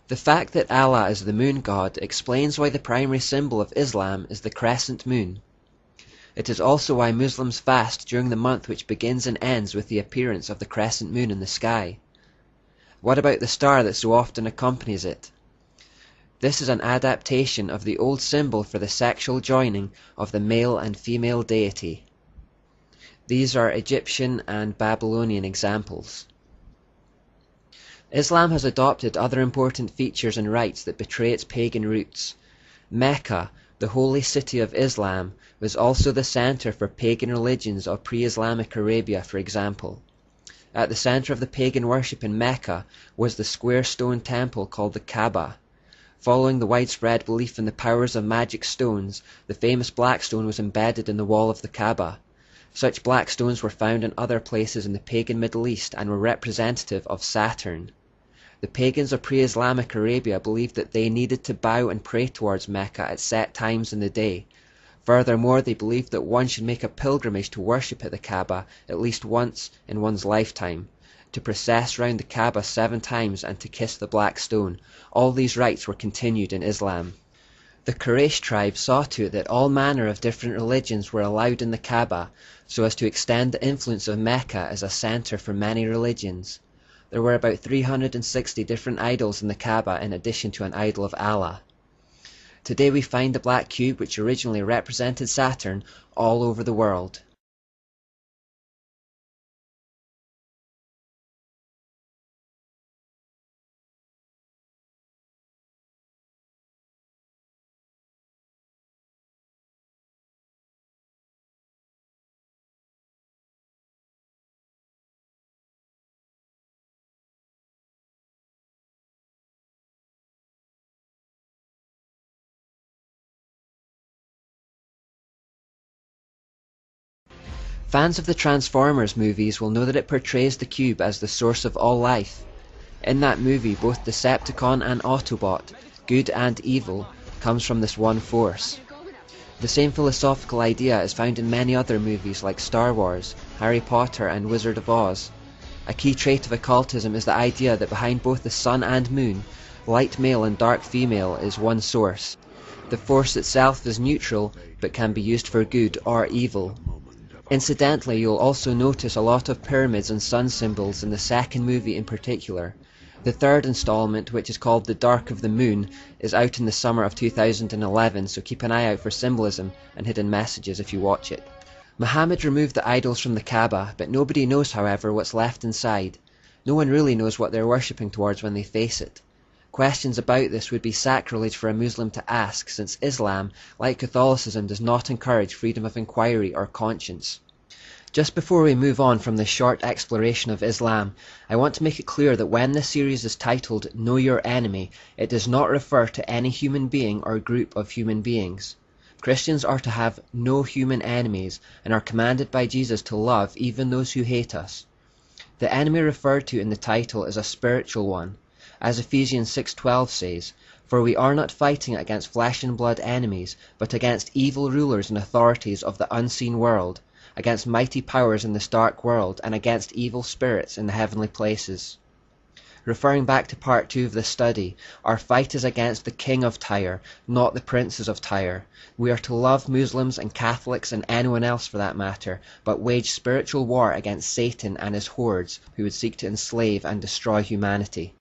The fact that Allah is the moon god explains why the primary symbol of Islam is the crescent moon. It is also why Muslims fast during the month which begins and ends with the appearance of the crescent moon in the sky. What about the star that so often accompanies it? This is an adaptation of the old symbol for the sexual joining of the male and female deity. These are Egyptian and Babylonian examples. Islam has adopted other important features and rites that betray its pagan roots. Mecca, the holy city of Islam, was also the center for pagan religions of pre-Islamic Arabia, for example. At the center of the pagan worship in Mecca was the square stone temple called the Kabah. Following the widespread belief in the powers of magic stones, the famous black stone was embedded in the wall of the Kabah. Such black stones were found in other places in the pagan Middle East and were representative of Saturn. The pagans of pre-Islamic Arabia believed that they needed to bow and pray towards Mecca at set times in the day. Furthermore, they believed that one should make a pilgrimage to worship at the Kaaba at least once in one's lifetime, to process round the Kaaba 7 times and to kiss the black stone. All these rites were continued in Islam. The Quraysh tribe saw to it that all manner of different religions were allowed in the Kaaba, so as to extend the influence of Mecca as a center for many religions. There were about 360 different idols in the Kaaba in addition to an idol of Allah. Today we find the black cube, which originally represented Saturn, all over the world. Fans of the Transformers movies will know that it portrays the cube as the source of all life. In that movie, both Decepticon and Autobot, good and evil, comes from this one force. The same philosophical idea is found in many other movies like Star Wars, Harry Potter and Wizard of Oz. A key trait of occultism is the idea that behind both the sun and moon, light male and dark female is one source. The force itself is neutral, but can be used for good or evil. Incidentally, you'll also notice a lot of pyramids and sun symbols in the second movie in particular. The third installment, which is called The Dark of the Moon, is out in the summer of 2011, so keep an eye out for symbolism and hidden messages if you watch it. Muhammad removed the idols from the Kaaba, but nobody knows, however, what's left inside. No one really knows what they're worshipping towards when they face it. Questions about this would be sacrilege for a Muslim to ask, since Islam, like Catholicism, does not encourage freedom of inquiry or conscience. Just before we move on from this short exploration of Islam, I want to make it clear that when this series is titled Know Your Enemy, it does not refer to any human being or group of human beings. Christians are to have no human enemies and are commanded by Jesus to love even those who hate us. The enemy referred to in the title is a spiritual one. As Ephesians 6:12 says, "For we are not fighting against flesh and blood enemies, but against evil rulers and authorities of the unseen world, against mighty powers in this dark world, and against evil spirits in the heavenly places." Referring back to part 2 of this study, our fight is against the king of Tyre, not the princes of Tyre. We are to love Muslims and Catholics and anyone else for that matter, but wage spiritual war against Satan and his hordes who would seek to enslave and destroy humanity.